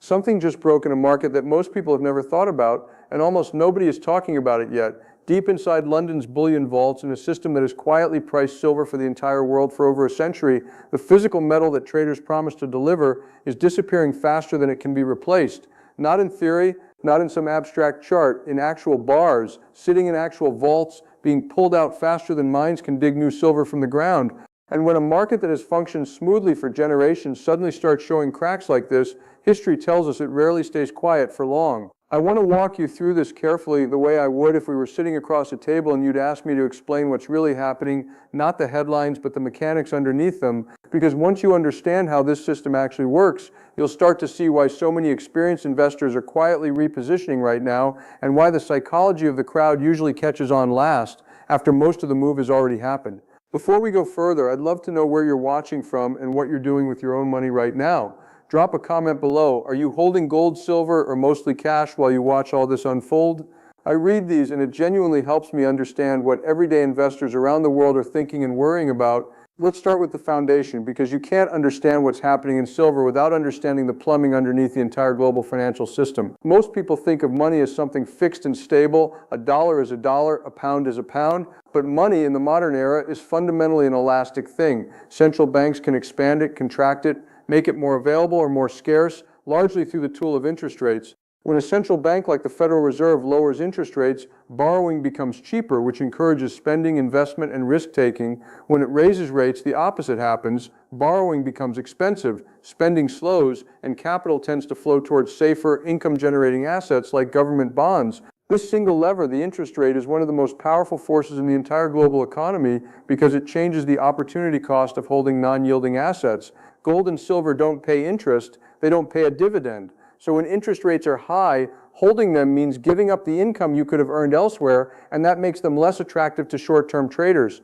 Something just broke in a market that most people have never thought about, and almost nobody is talking about it yet. Deep inside London's bullion vaults, in a system that has quietly priced silver for the entire world for over a century, the physical metal that traders promise to deliver is disappearing faster than it can be replaced. Not in theory, not in some abstract chart, in actual bars, sitting in actual vaults, being pulled out faster than mines can dig new silver from the ground. And when a market that has functioned smoothly for generations suddenly starts showing cracks like this, history tells us it rarely stays quiet for long. I want to walk you through this carefully the way I would if we were sitting across a table and you'd ask me to explain what's really happening, not the headlines, but the mechanics underneath them. Because once you understand how this system actually works, you'll start to see why so many experienced investors are quietly repositioning right now, and why the psychology of the crowd usually catches on last after most of the move has already happened. Before we go further, I'd love to know where you're watching from and what you're doing with your own money right now. Drop a comment below. Are you holding gold, silver, or mostly cash while you watch all this unfold? I read these and it genuinely helps me understand what everyday investors around the world are thinking and worrying about. Let's start with the foundation, because you can't understand what's happening in silver without understanding the plumbing underneath the entire global financial system. Most people think of money as something fixed and stable. A dollar is a dollar, a pound is a pound. But money in the modern era is fundamentally an elastic thing. Central banks can expand it, contract it, make it more available or more scarce, largely through the tool of interest rates. When a central bank like the Federal Reserve lowers interest rates, borrowing becomes cheaper, which encourages spending, investment, and risk-taking. When it raises rates, the opposite happens. Borrowing becomes expensive, spending slows, and capital tends to flow towards safer, income-generating assets like government bonds. This single lever, the interest rate, is one of the most powerful forces in the entire global economy because it changes the opportunity cost of holding non-yielding assets. Gold and silver don't pay interest, they don't pay a dividend. So when interest rates are high, holding them means giving up the income you could have earned elsewhere, and that makes them less attractive to short-term traders.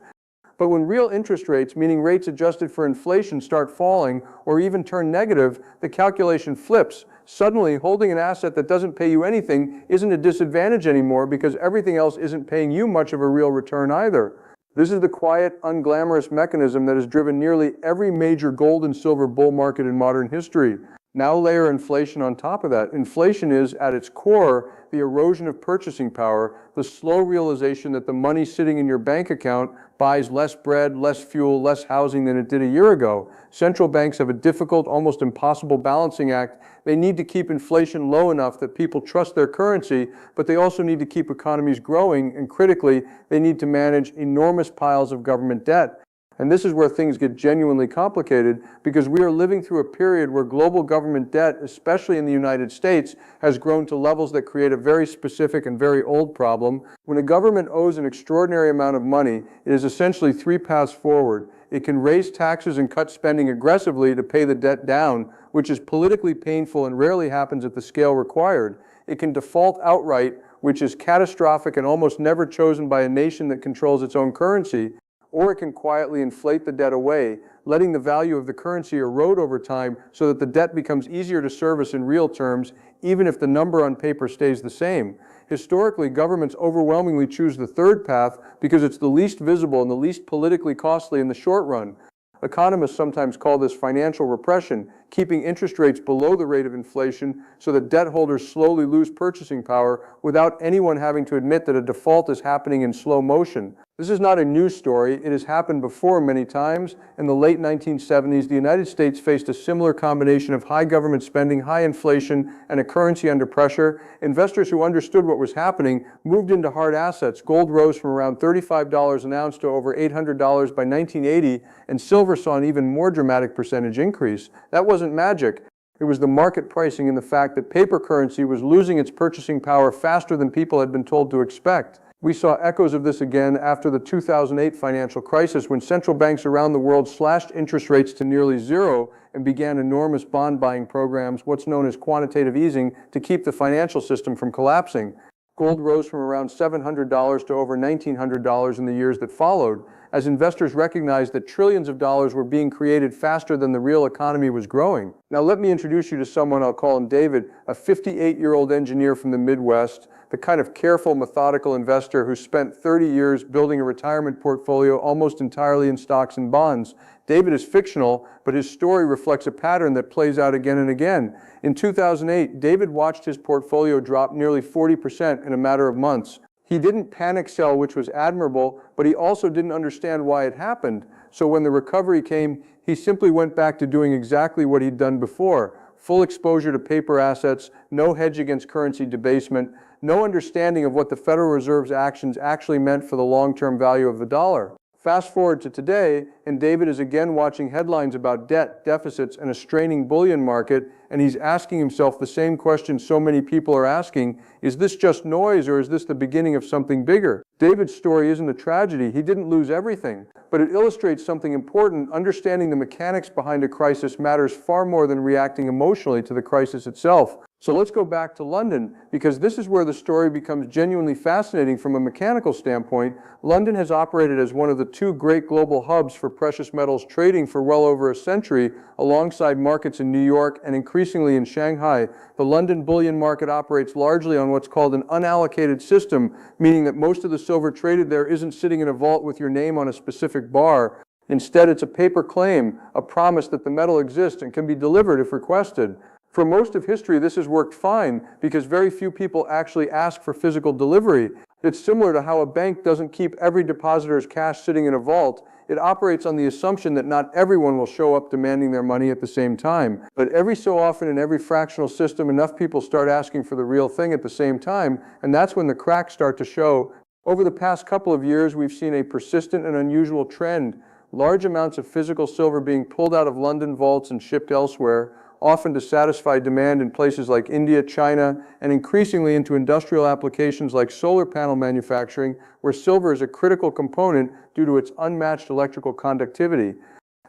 But when real interest rates, meaning rates adjusted for inflation, start falling or even turn negative, the calculation flips. Suddenly, holding an asset that doesn't pay you anything isn't a disadvantage anymore because everything else isn't paying you much of a real return either. This is the quiet, unglamorous mechanism that has driven nearly every major gold and silver bull market in modern history. Now layer inflation on top of that. Inflation is, at its core, the erosion of purchasing power, the slow realization that the money sitting in your bank account buys less bread, less fuel, less housing than it did a year ago. Central banks have a difficult, almost impossible balancing act. They need to keep inflation low enough that people trust their currency, but they also need to keep economies growing, and critically, they need to manage enormous piles of government debt. And this is where things get genuinely complicated, because we are living through a period where global government debt, especially in the United States, has grown to levels that create a very specific and very old problem. When a government owes an extraordinary amount of money, it is essentially three paths forward. It can raise taxes and cut spending aggressively to pay the debt down, which is politically painful and rarely happens at the scale required. It can default outright, which is catastrophic and almost never chosen by a nation that controls its own currency. Or it can quietly inflate the debt away, letting the value of the currency erode over time so that the debt becomes easier to service in real terms, even if the number on paper stays the same. Historically, governments overwhelmingly choose the third path because it's the least visible and the least politically costly in the short run. Economists sometimes call this financial repression, keeping interest rates below the rate of inflation so that debt holders slowly lose purchasing power without anyone having to admit that a default is happening in slow motion. This is not a new story. It has happened before many times. In the late 1970s, the United States faced a similar combination of high government spending, high inflation, and a currency under pressure. Investors who understood what was happening moved into hard assets. Gold rose from around $35 an ounce to over $800 by 1980, and silver saw an even more dramatic percentage increase. That wasn't magic. It was the market pricing in the fact that paper currency was losing its purchasing power faster than people had been told to expect. We saw echoes of this again after the 2008 financial crisis, when central banks around the world slashed interest rates to nearly zero and began enormous bond buying programs, what's known as quantitative easing, to keep the financial system from collapsing. Gold rose from around $700 to over $1,900 in the years that followed, as investors recognized that trillions of dollars were being created faster than the real economy was growing. Now let me introduce you to someone, I'll call him David, a 58-year-old engineer from the Midwest. the kind of careful, methodical investor who spent 30 years building a retirement portfolio almost entirely in stocks and bonds. David is fictional, but his story reflects a pattern that plays out again and again. In 2008, David watched his portfolio drop nearly 40% in a matter of months. He didn't panic sell, which was admirable, but he also didn't understand why it happened. So when the recovery came, he simply went back to doing exactly what he'd done before. Full exposure to paper assets, no hedge against currency debasement, no understanding of what the Federal Reserve's actions actually meant for the long-term value of the dollar. Fast forward to today, and David is again watching headlines about debt, deficits, and a straining bullion market, and he's asking himself the same question so many people are asking: is this just noise, or is this the beginning of something bigger? David's story isn't a tragedy. He didn't lose everything, but it illustrates something important. Understanding the mechanics behind a crisis matters far more than reacting emotionally to the crisis itself. So let's go back to London, because this is where the story becomes genuinely fascinating from a mechanical standpoint. London has operated as one of the two great global hubs for precious metals trading for well over a century, alongside markets in New York and increasingly in Shanghai. The London bullion market operates largely on what's called an unallocated system, meaning that most of the silver traded there isn't sitting in a vault with your name on a specific bar. Instead, it's a paper claim, a promise that the metal exists and can be delivered if requested. For most of history, this has worked fine because very few people actually ask for physical delivery. It's similar to how a bank doesn't keep every depositor's cash sitting in a vault. It operates on the assumption that not everyone will show up demanding their money at the same time. But every so often in every fractional system, enough people start asking for the real thing at the same time, and that's when the cracks start to show. Over the past couple of years, we've seen a persistent and unusual trend: large amounts of physical silver being pulled out of London vaults and shipped elsewhere, often to satisfy demand in places like India, China, and increasingly into industrial applications like solar panel manufacturing, where silver is a critical component due to its unmatched electrical conductivity.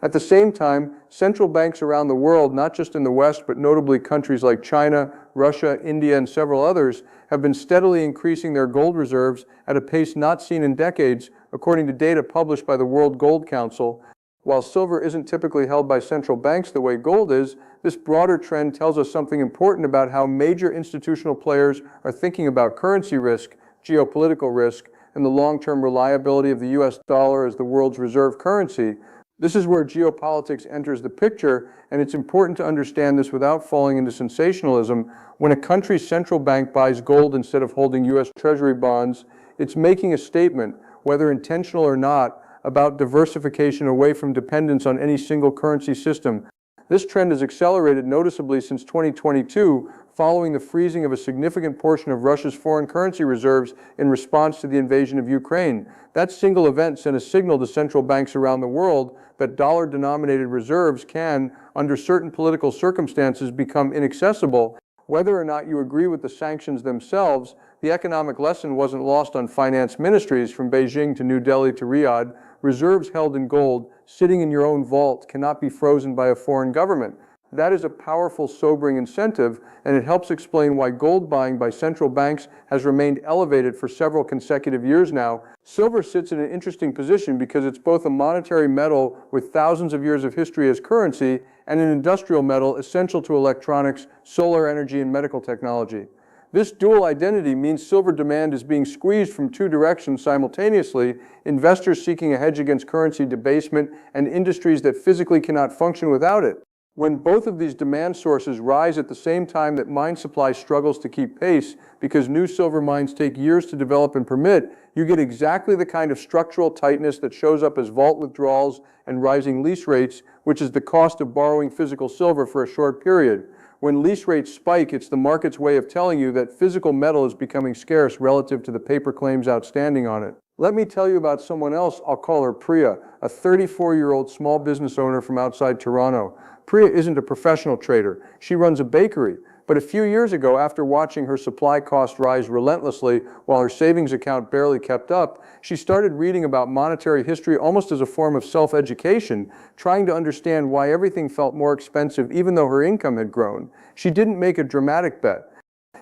At the same time, central banks around the world, not just in the West, but notably countries like China, Russia, India, and several others, have been steadily increasing their gold reserves at a pace not seen in decades, according to data published by the World Gold Council. While silver isn't typically held by central banks the way gold is, this broader trend tells us something important about how major institutional players are thinking about currency risk, geopolitical risk, and the long-term reliability of the US dollar as the world's reserve currency. This is where geopolitics enters the picture, and it's important to understand this without falling into sensationalism. When a country's central bank buys gold instead of holding US Treasury bonds, it's making a statement, whether intentional or not, about diversification away from dependence on any single currency system. This trend has accelerated noticeably since 2022, following the freezing of a significant portion of Russia's foreign currency reserves in response to the invasion of Ukraine. That single event sent a signal to central banks around the world that dollar-denominated reserves can, under certain political circumstances, become inaccessible. Whether or not you agree with the sanctions themselves, the economic lesson wasn't lost on finance ministries from Beijing to New Delhi to Riyadh. Reserves held in gold, sitting in your own vault, cannot be frozen by a foreign government. That is a powerful, sobering incentive, and it helps explain why gold buying by central banks has remained elevated for several consecutive years now. Silver sits in an interesting position because it's both a monetary metal with thousands of years of history as currency and an industrial metal essential to electronics, solar energy, and medical technology. This dual identity means silver demand is being squeezed from two directions simultaneously: investors seeking a hedge against currency debasement and industries that physically cannot function without it. When both of these demand sources rise at the same time that mine supply struggles to keep pace because new silver mines take years to develop and permit, you get exactly the kind of structural tightness that shows up as vault withdrawals and rising lease rates, which is the cost of borrowing physical silver for a short period. When lease rates spike, it's the market's way of telling you that physical metal is becoming scarce relative to the paper claims outstanding on it. Let me tell you about someone else. I'll call her Priya, a 34-year-old small business owner from outside Toronto. Priya isn't a professional trader. She runs a bakery. But a few years ago, after watching her supply cost rise relentlessly while her savings account barely kept up, she started reading about monetary history almost as a form of self-education, trying to understand why everything felt more expensive even though her income had grown. She didn't make a dramatic bet.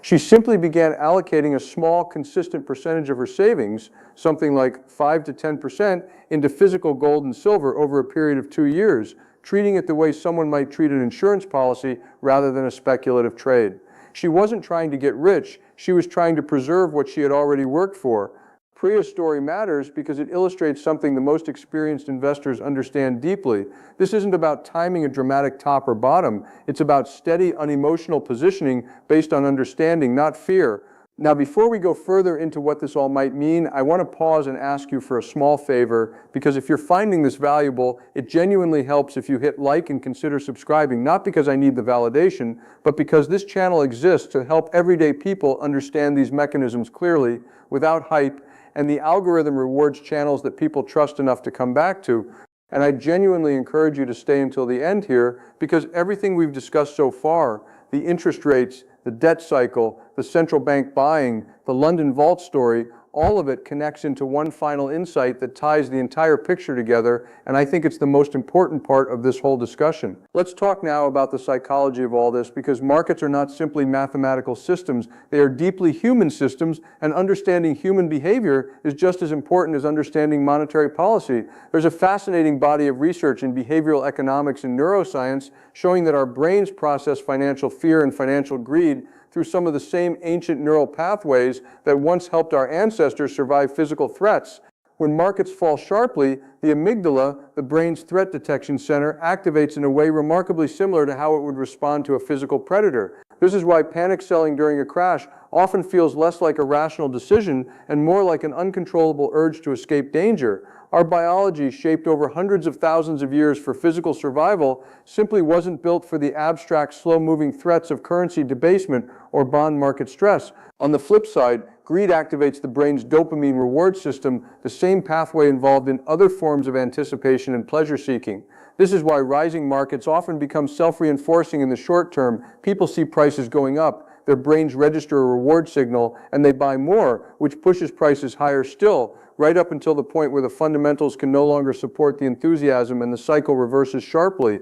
She simply began allocating a small, consistent percentage of her savings, something like 5 to 10%, into physical gold and silver over a period of 2 years, treating it the way someone might treat an insurance policy rather than a speculative trade. She wasn't trying to get rich. She was trying to preserve what she had already worked for. Priya's story matters because it illustrates something the most experienced investors understand deeply. This isn't about timing a dramatic top or bottom. It's about steady, unemotional positioning based on understanding, not fear. Now, before we go further into what this all might mean, I want to pause and ask you for a small favor, because if you're finding this valuable, it genuinely helps if you hit like and consider subscribing, not because I need the validation, but because this channel exists to help everyday people understand these mechanisms clearly, without hype, and the algorithm rewards channels that people trust enough to come back to. And I genuinely encourage you to stay until the end here, because everything we've discussed so far, the interest rates, the debt cycle, the central bank buying, the London vault story, all of it connects into one final insight that ties the entire picture together, and I think it's the most important part of this whole discussion. Let's talk now about the psychology of all this, because markets are not simply mathematical systems. They are deeply human systems, and understanding human behavior is just as important as understanding monetary policy. There's a fascinating body of research in behavioral economics and neuroscience showing that our brains process financial fear and financial greed through some of the same ancient neural pathways that once helped our ancestors survive physical threats. When markets fall sharply, the amygdala, the brain's threat detection center, activates in a way remarkably similar to how it would respond to a physical predator. This is why panic selling during a crash often feels less like a rational decision and more like an uncontrollable urge to escape danger. Our biology, shaped over hundreds of thousands of years for physical survival, simply wasn't built for the abstract, slow-moving threats of currency debasement or bond market stress. On the flip side, greed activates the brain's dopamine reward system, the same pathway involved in other forms of anticipation and pleasure-seeking. This is why rising markets often become self-reinforcing in the short term. People see prices going up, their brains register a reward signal, and they buy more, which pushes prices higher still, right up until the point where the fundamentals can no longer support the enthusiasm and the cycle reverses sharply.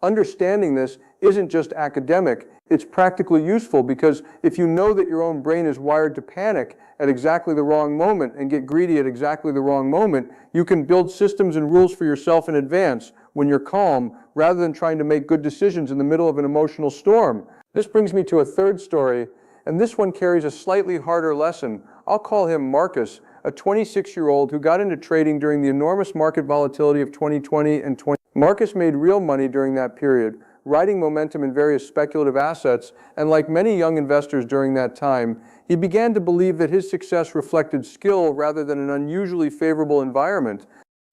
Understanding this isn't just academic, it's practically useful, because if you know that your own brain is wired to panic at exactly the wrong moment and get greedy at exactly the wrong moment, you can build systems and rules for yourself in advance when you're calm, rather than trying to make good decisions in the middle of an emotional storm. This brings me to a third story, and this one carries a slightly harder lesson. I'll call him Marcus, a 26-year-old who got into trading during the enormous market volatility of 2020 and 20. Marcus made real money during that period, riding momentum in various speculative assets, and like many young investors during that time, he began to believe that his success reflected skill rather than an unusually favorable environment.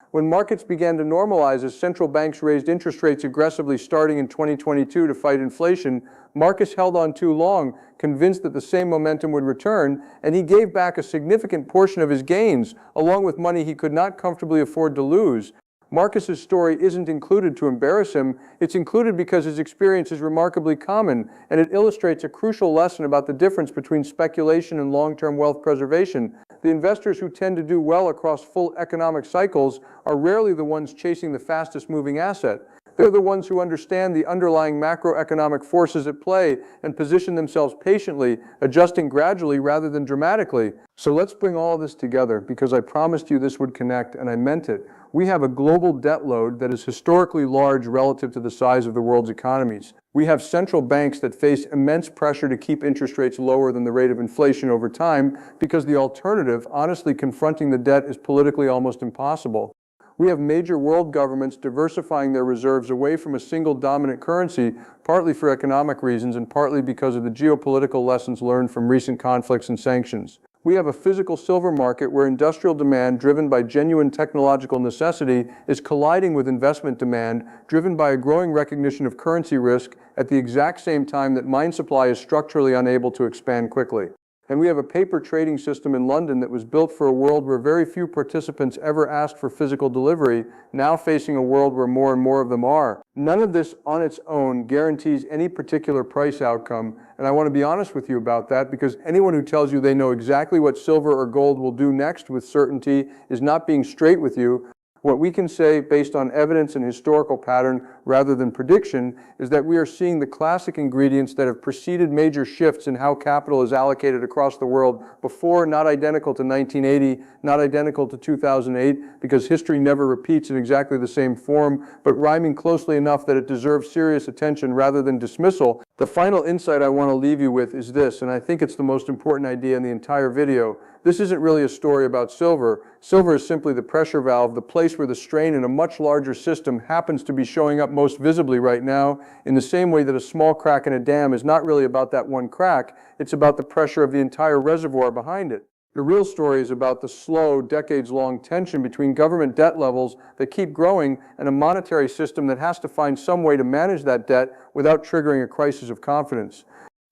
When markets began to normalize as central banks raised interest rates aggressively starting in 2022 to fight inflation, Marcus held on too long, convinced that the same momentum would return, and he gave back a significant portion of his gains, along with money he could not comfortably afford to lose. Marcus's story isn't included to embarrass him, it's included because his experience is remarkably common, and it illustrates a crucial lesson about the difference between speculation and long-term wealth preservation. The investors who tend to do well across full economic cycles are rarely the ones chasing the fastest moving asset. They're the ones who understand the underlying macroeconomic forces at play and position themselves patiently, adjusting gradually rather than dramatically. So let's bring all of this together, because I promised you this would connect, and I meant it. We have a global debt load that is historically large relative to the size of the world's economies. We have central banks that face immense pressure to keep interest rates lower than the rate of inflation over time, because the alternative, honestly confronting the debt, is politically almost impossible. We have major world governments diversifying their reserves away from a single dominant currency, partly for economic reasons and partly because of the geopolitical lessons learned from recent conflicts and sanctions. We have a physical silver market where industrial demand, driven by genuine technological necessity, is colliding with investment demand, driven by a growing recognition of currency risk, at the exact same time that mine supply is structurally unable to expand quickly. And we have a paper trading system in London that was built for a world where very few participants ever asked for physical delivery, now facing a world where more and more of them are. None of this on its own guarantees any particular price outcome, and I want to be honest with you about that, because anyone who tells you they know exactly what silver or gold will do next with certainty is not being straight with you. What we can say, based on evidence and historical pattern rather than prediction, is that we are seeing the classic ingredients that have preceded major shifts in how capital is allocated across the world before, not identical to 1980, not identical to 2008, because history never repeats in exactly the same form, but rhyming closely enough that it deserves serious attention rather than dismissal. The final insight I want to leave you with is this, and I think it's the most important idea in the entire video. This isn't really a story about silver. Silver is simply the pressure valve, the place where the strain in a much larger system happens to be showing up most visibly right now, in the same way that a small crack in a dam is not really about that one crack, it's about the pressure of the entire reservoir behind it. The real story is about the slow, decades-long tension between government debt levels that keep growing and a monetary system that has to find some way to manage that debt without triggering a crisis of confidence.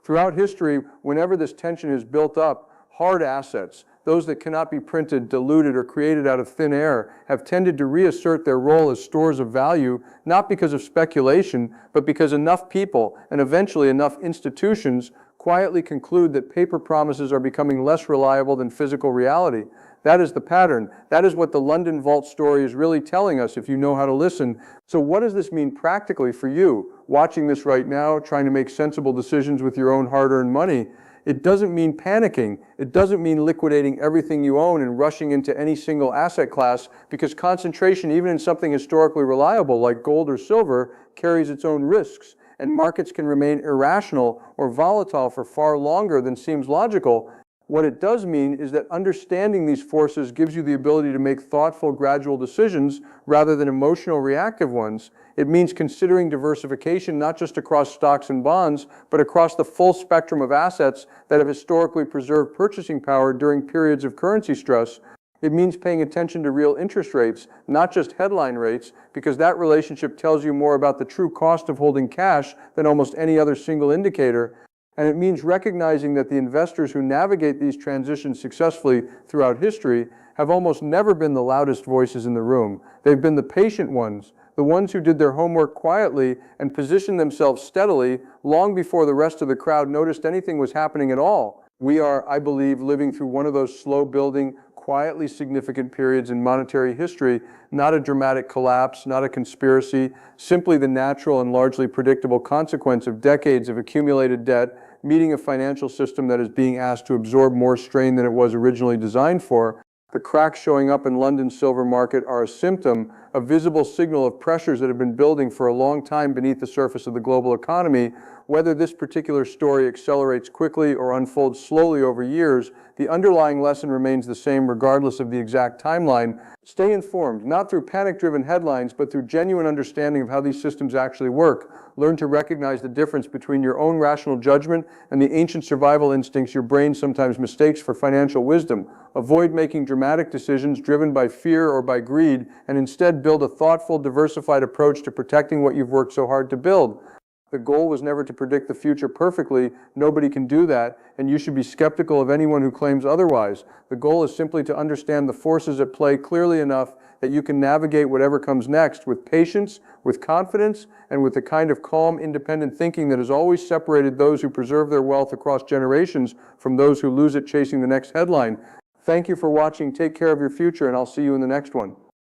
Throughout history, whenever this tension is built up, hard assets, those that cannot be printed, diluted, or created out of thin air, have tended to reassert their role as stores of value, not because of speculation, but because enough people, and eventually enough institutions, quietly conclude that paper promises are becoming less reliable than physical reality. That is the pattern. That is what the London Vault story is really telling us if you know how to listen. So what does this mean practically for you, watching this right now, trying to make sensible decisions with your own hard-earned money? It doesn't mean panicking. It doesn't mean liquidating everything you own and rushing into any single asset class, because concentration, even in something historically reliable like gold or silver, carries its own risks, and markets can remain irrational or volatile for far longer than seems logical. What it does mean is that understanding these forces gives you the ability to make thoughtful, gradual decisions rather than emotional, reactive ones. It means considering diversification not just across stocks and bonds, but across the full spectrum of assets that have historically preserved purchasing power during periods of currency stress. It means paying attention to real interest rates, not just headline rates, because that relationship tells you more about the true cost of holding cash than almost any other single indicator. And it means recognizing that the investors who navigate these transitions successfully throughout history have almost never been the loudest voices in the room. They've been the patient ones, the ones who did their homework quietly and positioned themselves steadily long before the rest of the crowd noticed anything was happening at all. We are, I believe, living through one of those slow-building, quietly significant periods in monetary history, not a dramatic collapse, not a conspiracy, simply the natural and largely predictable consequence of decades of accumulated debt, meeting a financial system that is being asked to absorb more strain than it was originally designed for. The cracks showing up in London's silver market are a symptom, a visible signal of pressures that have been building for a long time beneath the surface of the global economy. Whether this particular story accelerates quickly or unfolds slowly over years, the underlying lesson remains the same regardless of the exact timeline. Stay informed, not through panic-driven headlines, but through genuine understanding of how these systems actually work. Learn to recognize the difference between your own rational judgment and the ancient survival instincts your brain sometimes mistakes for financial wisdom. Avoid making dramatic decisions driven by fear or by greed, and instead build a thoughtful, diversified approach to protecting what you've worked so hard to build. The goal was never to predict the future perfectly. Nobody can do that, and you should be skeptical of anyone who claims otherwise. The goal is simply to understand the forces at play clearly enough that you can navigate whatever comes next with patience, with confidence, and with the kind of calm, independent thinking that has always separated those who preserve their wealth across generations from those who lose it chasing the next headline. Thank you for watching. Take care of your future, and I'll see you in the next one.